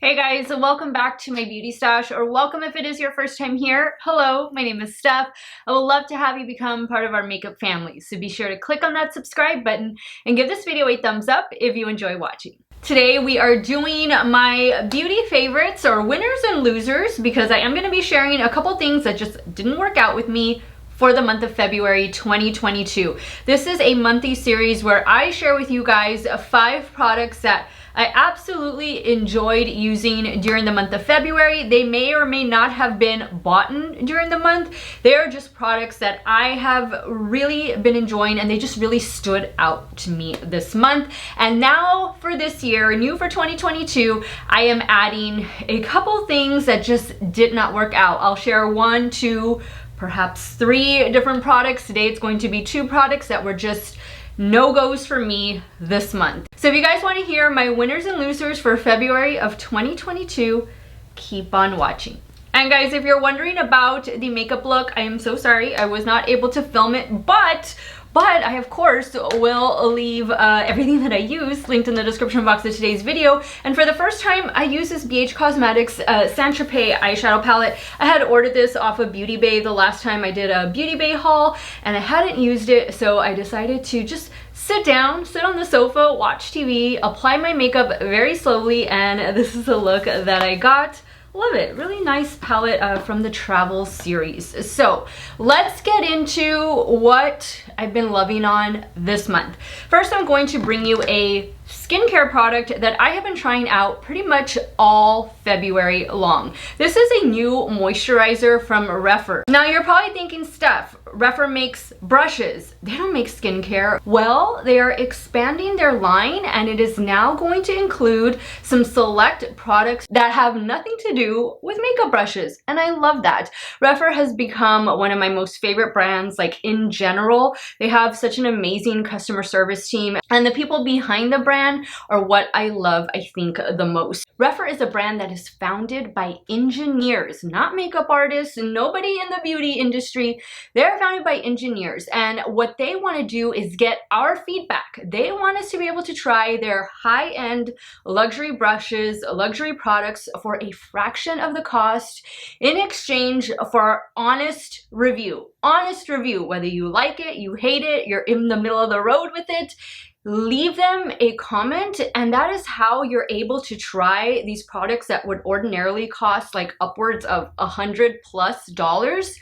Hey guys, welcome back to my beauty stash, or welcome if it is your first time here. Hello, my name is Steff. I would love to have you become part of our makeup family, so be sure to click on that subscribe button and give this video a thumbs up if you enjoy watching. Today we are doing my beauty favorites, or winners and losers, because I am going to be sharing a couple things that just didn't work out with me for the month of February 2022. This is a monthly series where I share with you guys 5 products that I absolutely enjoyed using during the month of February. They may or may not have been bought during the month. They are just products that I have really been enjoying, and they just really stood out to me this month. And now for this year, new for 2022, I am adding a couple things that just did not work out. I'll share 1, 2, perhaps 3 different products. Today it's going to be 2 products that were just no-goes for me this month. So if you guys want to hear my winners and losers for February of 2022, keep on watching. And guys, if you're wondering about the makeup look, I am so sorry I was not able to film it, but I, of course, will leave everything that I use linked in the description box of today's video. And for the first time, I use this BH Cosmetics Saint Tropez eyeshadow palette. I had ordered this off of Beauty Bay the last time I did a Beauty Bay haul, and I hadn't used it, so I decided to just sit down, sit on the sofa, watch TV, apply my makeup very slowly, and this is the look that I got. Love it. Really nice palette from the Travel series. So let's get into what I've been loving on this month. First, I'm going to bring you a skincare product that I have been trying out pretty much all February long. This is a new moisturizer from Rephr. Now you're probably thinking, Steff, Rephr makes brushes. They don't make skincare. Well, they are expanding their line, and it is now going to include some select products that have nothing to do with makeup brushes, and I love that. Rephr has become one of my most favorite brands, like in general. They have such an amazing customer service team, and the people behind the brand are what I love, I think, the most. Rephr is a brand that is founded by engineers, not makeup artists, nobody in the beauty industry. They're founded by engineers, and what they want to do is get our feedback. They want us to be able to try their high-end luxury brushes, luxury products for a fraction of the cost in exchange for our honest review. Honest review, whether you like it, you hate it, you're in the middle of the road with it. Leave them a comment, and that is how you're able to try these products that would ordinarily cost like upwards of $100+.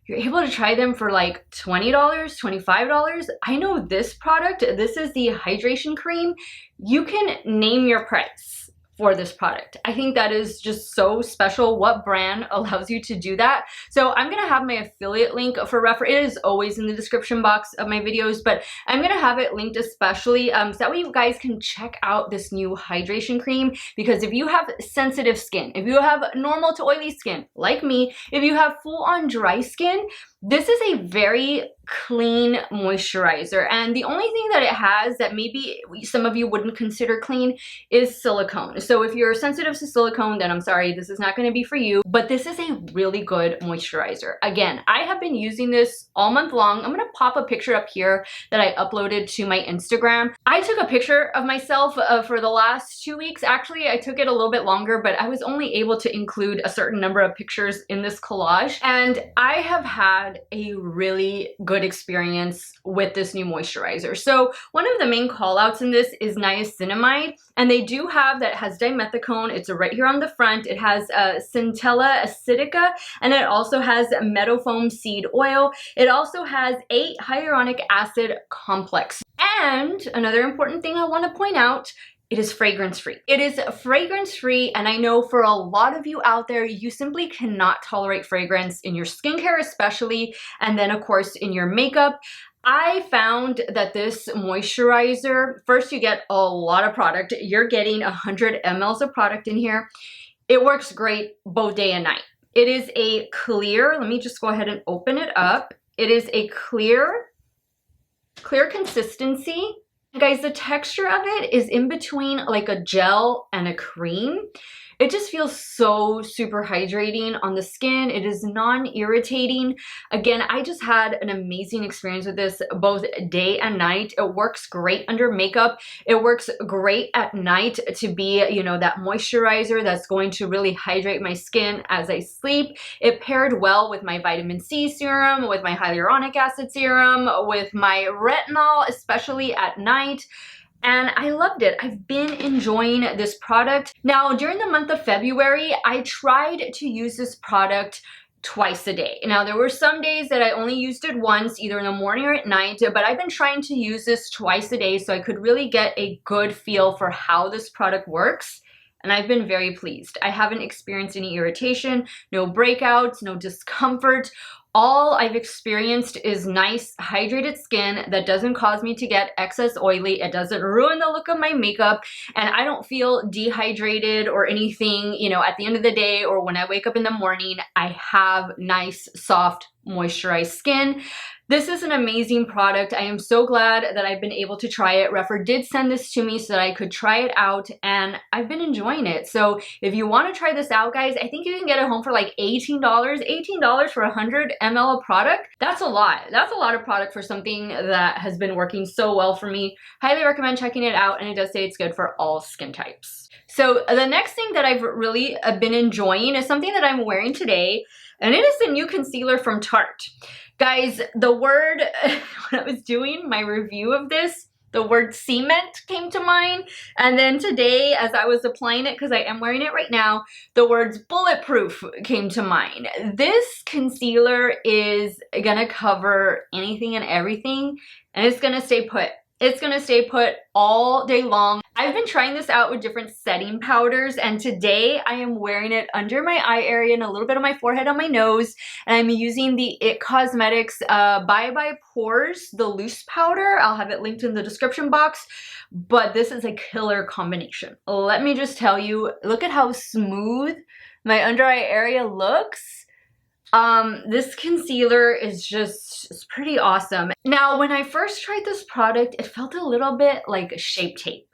You're able to try them for like $20, $25. I know this product, this is the hydration cream. You can name your price for this product. I think that is just so special. What brand allows you to do that? So I'm gonna have my affiliate link for Rephr. It is always in the description box of my videos, but I'm gonna have it linked especially so that way you guys can check out this new hydration cream, because if you have sensitive skin, if you have normal to oily skin like me, if you have full-on dry skin, this is a very clean moisturizer, and the only thing that it has that maybe some of you wouldn't consider clean is silicone. So if you're sensitive to silicone, then I'm sorry, this is not going to be for you, but this is a really good moisturizer. Again, I have been using this all month long. I'm going to pop a picture up here that I uploaded to my Instagram. I took a picture of myself for the last 2 weeks. Actually, I took it a little bit longer, but I was only able to include a certain number of pictures in this collage, and I have had a really good experience with this new moisturizer. So one of the main call outs in this is niacinamide, and they do have that has dimethicone. It's right here on the front. It has Centella acidica, and it also has meadowfoam seed oil. It also has a hyaluronic acid complex. And another important thing I want to point out, it is fragrance-free. It is fragrance-free, and I know for a lot of you out there, you simply cannot tolerate fragrance in your skincare especially, and then of course in your makeup. I found that this moisturizer, first you get a lot of product. You're getting 100 ml of product in here. It works great both day and night. It is a clear, let me just go ahead and open it up. It is a clear consistency. Guys, the texture of it is in between like a gel and a cream. It just feels so super hydrating on the skin. It is non-irritating. Again, I just had an amazing experience with this both day and night. It works great under makeup. It works great at night to be, you know, that moisturizer that's going to really hydrate my skin as I sleep. It paired well with my vitamin C serum, with my hyaluronic acid serum, with my retinol, especially at night. And I loved it. I've been enjoying this product. Now, during the month of February, I tried to use this product twice a day. Now, there were some days that I only used it once, either in the morning or at night, but I've been trying to use this twice a day so I could really get a good feel for how this product works. And I've been very pleased. I haven't experienced any irritation, no breakouts, no discomfort. All I've experienced is nice hydrated skin that doesn't cause me to get excess oily. It doesn't ruin the look of my makeup, and I don't feel dehydrated or anything, you know, at the end of the day or when I wake up in the morning. I have nice, soft, moisturized skin. This is an amazing product. I am so glad that I've been able to try it. Rephr did send this to me so that I could try it out, and I've been enjoying it. So if you want to try this out, guys, I think you can get it home for like $18. $18 for 100 ml of product. That's a lot. That's a lot of product for something that has been working so well for me. Highly recommend checking it out, and it does say it's good for all skin types. So the next thing that I've really been enjoying is something that I'm wearing today, and it is the new concealer from Tarte. Guys, the word, when I was doing my review of this, the word cement came to mind. And then today, as I was applying it, because I am wearing it right now, the words bulletproof came to mind. This concealer is gonna cover anything and everything, and it's gonna stay put. It's gonna stay put all day long. I've been trying this out with different setting powders, and today I am wearing it under my eye area and a little bit of my forehead on my nose, and I'm using the IT Cosmetics Bye Bye Pores, the loose powder. I'll have it linked in the description box, but this is a killer combination. Let me just tell you, look at how smooth my under eye area looks. This concealer is just pretty awesome. Now, when I first tried this product, it felt a little bit like Shape Tape,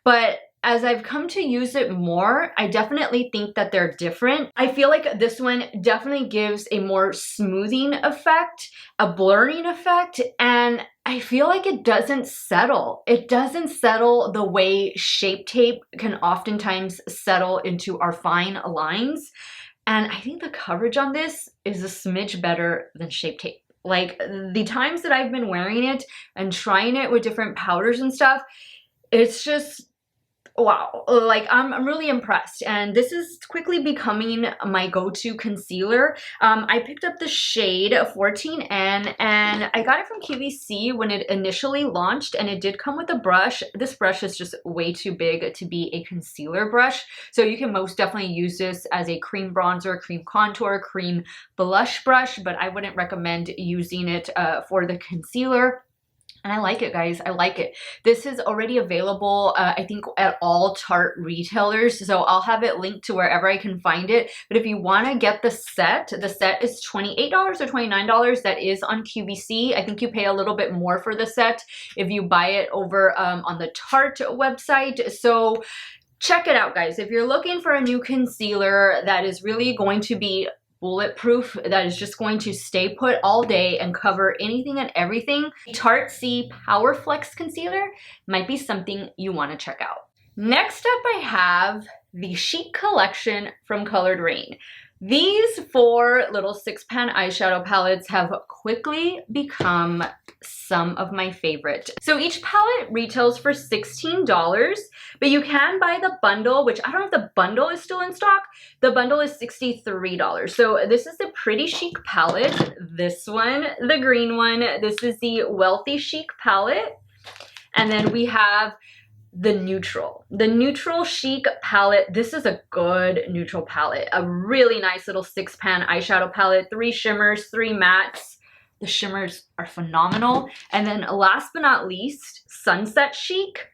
but as I've come to use it more, I definitely think that they're different. I feel like this one definitely gives a more smoothing effect, a blurring effect, and I feel like it doesn't settle. It doesn't settle the way Shape Tape can oftentimes settle into our fine lines. And I think the coverage on this is a smidge better than Shape Tape. Like, the times that I've been wearing it and trying it with different powders and stuff, it's just, wow, like I'm really impressed. And this is quickly becoming my go-to concealer. I picked up the shade 14N, and I got it from QVC when it initially launched, and it did come with a brush. This brush is just way too big to be a concealer brush, so you can most definitely use this as a cream bronzer, cream contour, cream blush brush, but I wouldn't recommend using it for the concealer. And I like it, guys. I like it. This is already available, I think, at all Tarte retailers. So I'll have it linked to wherever I can find it. But if you want to get the set is $28 or $29. That is on QVC. I think you pay a little bit more for the set if you buy it over on the Tarte website. So check it out, guys. If you're looking for a new concealer that is really going to be bulletproof, that is just going to stay put all day and cover anything and everything, Tarte C Power Flex Concealer might be something you want to check out. Next up, I have the Chic collection from Colored Raine. These 4 little 6-pan eyeshadow palettes have quickly become some of my favorite. So each palette retails for $16, but you can buy the bundle, which I don't know if the bundle is still in stock. The bundle is $63. So this is the Pretty Chic palette. This one, the green one. This is the Wealthy Chic palette. And then we have the neutral Chic palette. This is a good neutral palette, a really nice little 6-pan eyeshadow palette, 3 shimmers, 3 mattes. The shimmers are phenomenal. And then last but not least, Sunset Chic.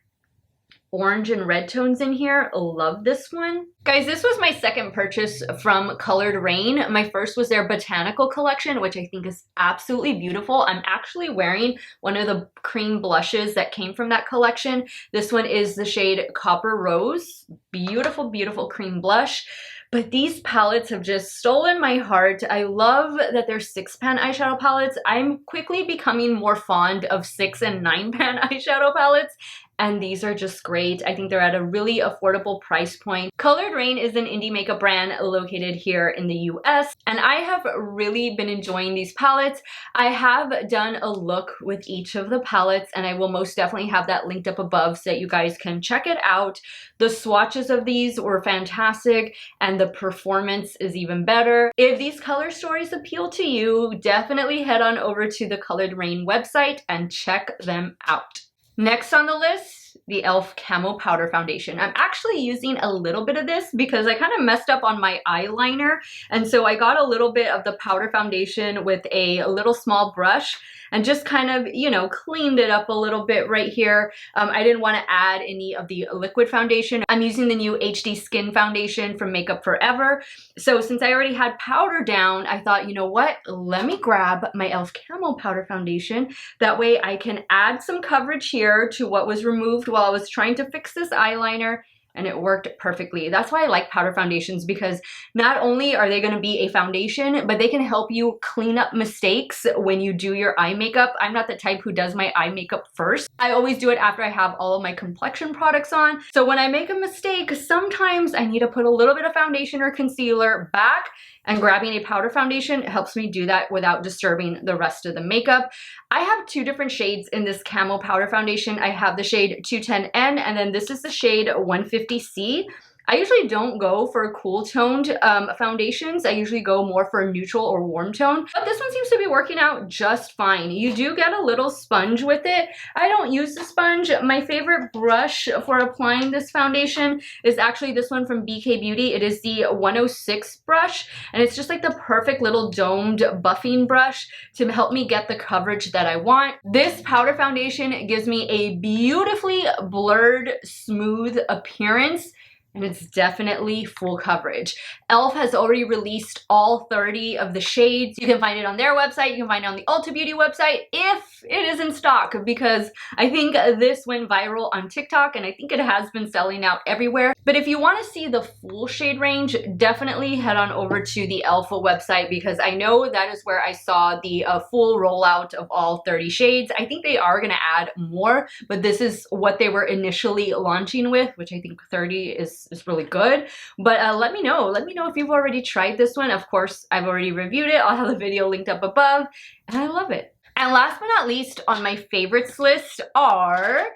orange and red tones in here. Love this one. Guys, this was my second purchase from Colored Raine. My first was their Botanical collection, which I think is absolutely beautiful. I'm actually wearing one of the cream blushes that came from that collection. This one is the shade Copper Rose. Beautiful, beautiful cream blush. But these palettes have just stolen my heart. I love that they're 6-pan eyeshadow palettes. I'm quickly becoming more fond of 6 and 9-pan eyeshadow palettes. And these are just great. I think they're at a really affordable price point. Colored Raine is an indie makeup brand located here in the US, and I have really been enjoying these palettes. I have done a look with each of the palettes, and I will most definitely have that linked up above so that you guys can check it out. The swatches of these were fantastic, and the performance is even better. If these color stories appeal to you, definitely head on over to the Colored Raine website and check them out. Next on the list, the e.l.f. Camo Powder Foundation. I'm actually using a little bit of this because I kind of messed up on my eyeliner, and so I got a little bit of the powder foundation with a little small brush and just kind of, you know, cleaned it up a little bit right here. I didn't want to add any of the liquid foundation. I'm using the new HD Skin Foundation from Makeup Forever. So since I already had powder down, I thought, you know what? Let me grab my e.l.f. Camo Powder Foundation. That way I can add some coverage here to what was removed while I was trying to fix this eyeliner. And it worked perfectly. That's why I like powder foundations, because not only are they going to be a foundation, but they can help you clean up mistakes when you do your eye makeup. I'm not the type who does my eye makeup first. I always do it after I have all of my complexion products on. So when I make a mistake, sometimes I need to put a little bit of foundation or concealer back, and grabbing a powder foundation helps me do that without disturbing the rest of the makeup. I have two different shades in this Camo Powder Foundation. I have the shade 210N, and then this is the shade 150C. I usually don't go for cool toned foundations. I usually go more for a neutral or warm tone, but this one seems to be working out just fine. You do get a little sponge with it. I don't use the sponge. My favorite brush for applying this foundation is actually this one from BK Beauty. It is the 106 brush, and it's just like the perfect little domed buffing brush to help me get the coverage that I want. This powder foundation gives me a beautifully blurred, smooth appearance, and it's definitely full coverage. e.l.f. has already released all 30 of the shades. You can find it on their website. You can find it on the Ulta Beauty website if it is in stock, because I think this went viral on TikTok, and I think it has been selling out everywhere. But if you want to see the full shade range, definitely head on over to the e.l.f. website, because I know that is where I saw the full rollout of all 30 shades. I think they are going to add more, but this is what they were initially launching with, which I think 30 is really good. But let me know if you've already tried this one. Of course, I've already reviewed it. I'll have the video linked up above, and I love it. And last but not least on my favorites list are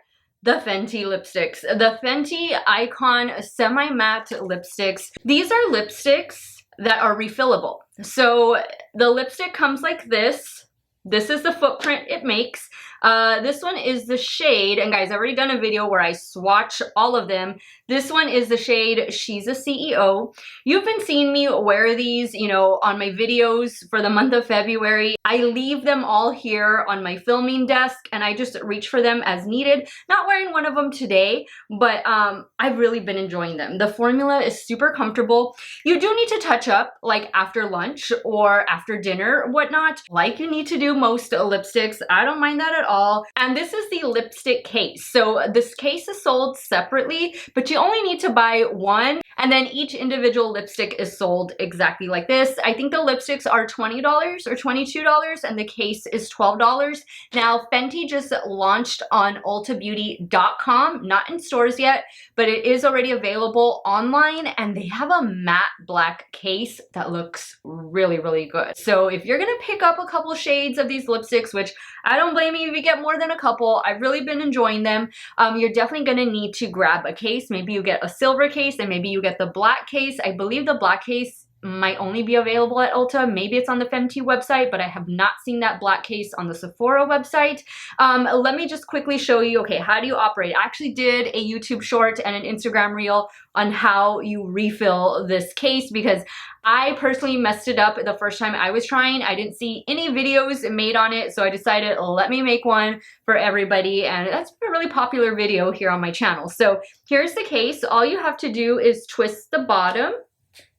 the Fenty lipsticks. The Fenty Icon Semi-Matte lipsticks. These are lipsticks that are refillable. So the lipstick comes like this. This is the footprint it makes. This one is the shade, and guys, I've already done a video where I swatch all of them. This one is the shade She's a CEO. You've been seeing me wear these, you know, on my videos for the month of February. I leave them all here on my filming desk, and I just reach for them as needed. Not wearing one of them today, but I've really been enjoying them. The formula is super comfortable. You do need to touch up, like after lunch or after dinner, whatnot, like you need to do most lipsticks. I don't mind that at all. And this is the lipstick case. So this case is sold separately, but you only need to buy one, and then each individual lipstick is sold exactly like this. I think the lipsticks are $20 or $22, and the case is $12. Now, Fenty just launched on ultabeauty.com, not in stores yet, but it is already available online, and they have a matte black case that looks really, really good. So if you're gonna pick up a couple shades of these lipsticks, which I don't blame you if you get more than a couple, I've really been enjoying them, you're definitely gonna need to grab a case. Maybe you get a silver case, and maybe you get the black case. I believe the black case might only be available at Ulta. Maybe it's on the Fenty website, but I have not seen that black case on the Sephora website. Let me just quickly show you, okay, how do you operate? I actually did a YouTube short and an Instagram reel on how you refill this case because I personally messed it up the first time I was trying. I didn't see any videos made on it, so I decided, let me make one for everybody, and that's a really popular video here on my channel. So here's the case. All you have to do is twist the bottom.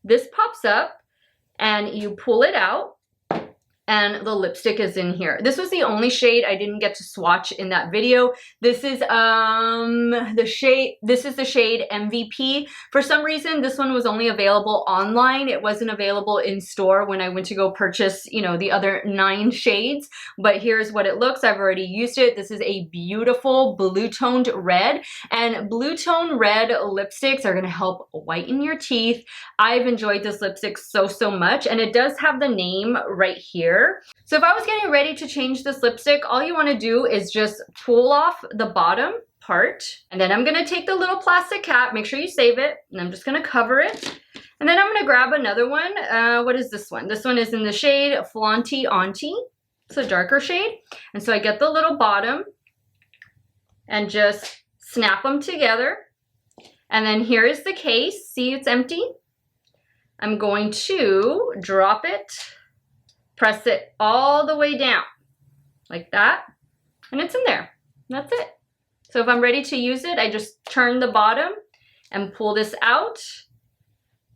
This pops up, and you pull it out, and the lipstick is in here. This was the only shade I didn't get to swatch in that video. This is the shade MVP. For some reason, this one was only available online. It wasn't available in store when I went to go purchase, you know, the other 9 shades. But here's what it looks. I've already used it. This is a beautiful blue toned red, and blue tone red lipsticks are gonna help whiten your teeth. I've enjoyed this lipstick so much, and it does have the name right here. So if I was getting ready to change this lipstick, all you want to do is just pull off the bottom part, and then I'm going to take the little plastic cap, make sure you save it, and I'm just going to cover it. And then I'm going to grab another one. What is this one? This one is in the shade Flaunty Auntie. It's a darker shade. And so I get the little bottom and just snap them together. And then here is the case. See, it's empty. I'm going to drop it, press it all the way down like that, and it's in there. That's it. So if I'm ready to use it, I just turn the bottom and pull this out.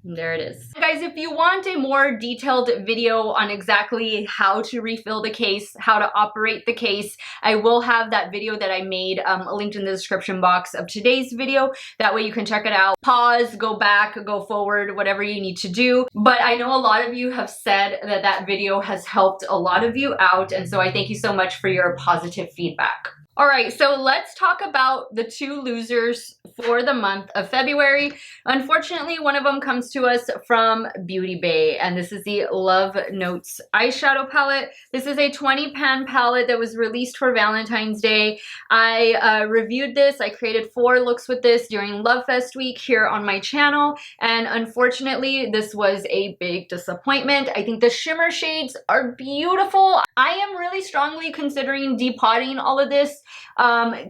And there it is. Guys, if you want a more detailed video on exactly how to refill the case, how to operate the case, I will have that video that I made linked in the description box of today's video. That way you can check it out. Pause, go back, go forward, whatever you need to do. But I know a lot of you have said that that video has helped a lot of you out, and so I thank you so much for your positive feedback. All right, so let's talk about the 2 losers for the month of February. Unfortunately, one of them comes to us from Beauty Bay, and this is the Love Notes eyeshadow palette. This is a 20 pan palette that was released for Valentine's Day. I reviewed this. I created 4 looks with this during Love Fest week here on my channel, and unfortunately, this was a big disappointment. I think the shimmer shades are beautiful. I am really strongly considering depotting all of this,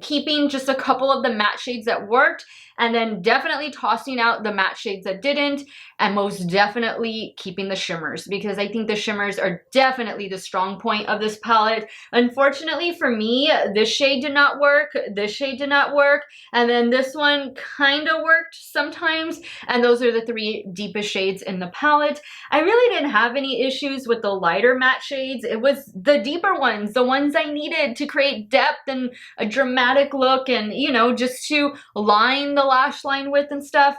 keeping just a couple of the matte shades that worked, and then definitely tossing out the matte shades that didn't, and most definitely keeping the shimmers, because I think the shimmers are definitely the strong point of this palette. Unfortunately for me, this shade did not work, this shade did not work, and then this one kind of worked sometimes, and those are the 3 deepest shades in the palette. I really didn't have any issues with the lighter matte shades. It was the deeper ones, the ones I needed to create depth and a dramatic look, and, you know, just to line the lash line with and stuff.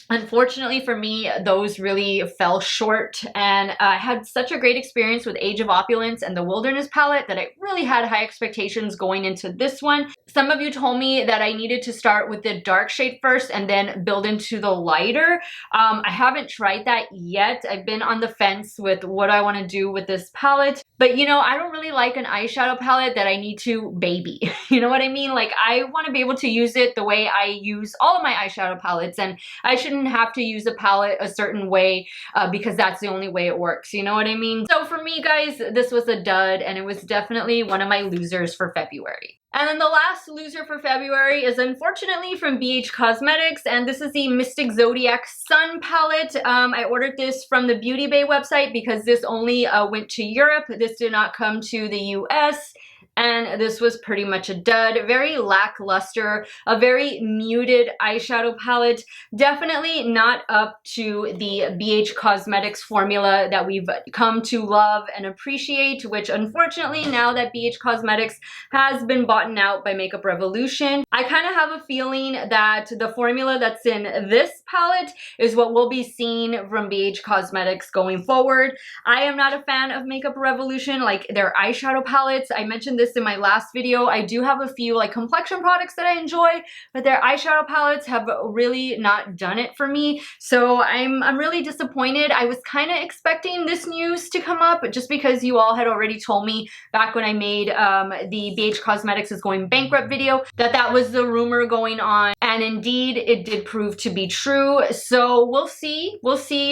Unfortunately for me, those really fell short, and I had such a great experience with Age of Opulence and the Wilderness palette that I really had high expectations going into this one. Some of you told me that I needed to start with the dark shade first and then build into the lighter. I haven't tried that yet. I've been on the fence with what I want to do with this palette, but you know, I don't really like an eyeshadow palette that I need to baby. You know what I mean? Like, I want to be able to use it the way I use all of my eyeshadow palettes, and I shouldn't have to use a palette a certain way because that's the only way it works. You know what I mean? So for me, guys, this was a dud, and it was definitely one of my losers for February. And then the last loser for February is unfortunately from BH Cosmetics, and this is the Mystic Zodiac Sun palette. I ordered this from the Beauty Bay website because this only went to Europe. This did not come to the US. And this was pretty much a dud. Very lackluster, a very muted eyeshadow palette. Definitely not up to the BH Cosmetics formula that we've come to love and appreciate, which unfortunately, now that BH Cosmetics has been bought out by Makeup Revolution, I kind of have a feeling that the formula that's in this palette is what we'll be seeing from BH Cosmetics going forward. I am not a fan of Makeup Revolution, like their eyeshadow palettes. I mentioned this this in my last video, I do have a few like complexion products that I enjoy, but their eyeshadow palettes have really not done it for me. So I'm really disappointed. I was kind of expecting this news to come up just because you all had already told me back when I made the BH Cosmetics is going bankrupt video that was the rumor going on, and indeed it did prove to be true. So we'll see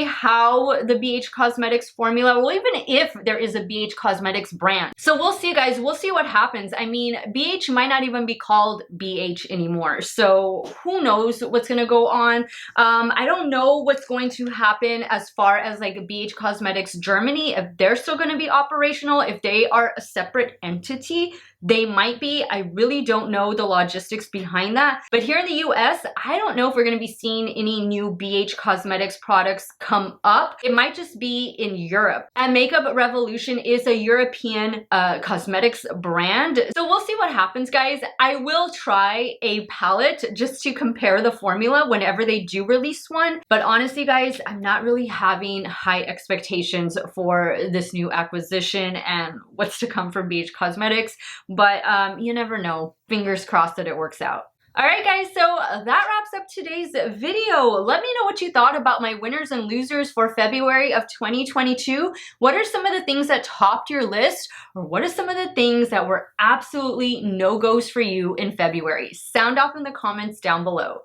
how the BH Cosmetics formula, well, even if there is a BH Cosmetics brand. So we'll see, guys. We'll see what happens. I mean, BH might not even be called BH anymore. So who knows what's gonna go on. I don't know what's going to happen as far as like BH Cosmetics Germany, if they're still gonna be operational, if they are a separate entity. They might be. I really don't know the logistics behind that. But here in the US, I don't know if we're going to be seeing any new BH Cosmetics products come up. It might just be in Europe. And Makeup Revolution is a European cosmetics brand. So we'll see what happens, guys. I will try a palette just to compare the formula whenever they do release one. But honestly, guys, I'm not really having high expectations for this new acquisition and what's to come from BH Cosmetics. But you never know. Fingers crossed that it works out. Alright guys, so that wraps up today's video. Let me know what you thought about my winners and losers for February of 2022. What are some of the things that topped your list? Or what are some of the things that were absolutely no-goes for you in February? Sound off in the comments down below.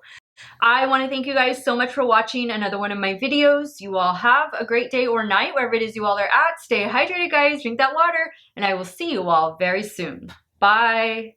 I want to thank you guys so much for watching another one of my videos. You all have a great day or night, wherever it is you all are at. Stay hydrated, guys. Drink that water. And I will see you all very soon. Bye.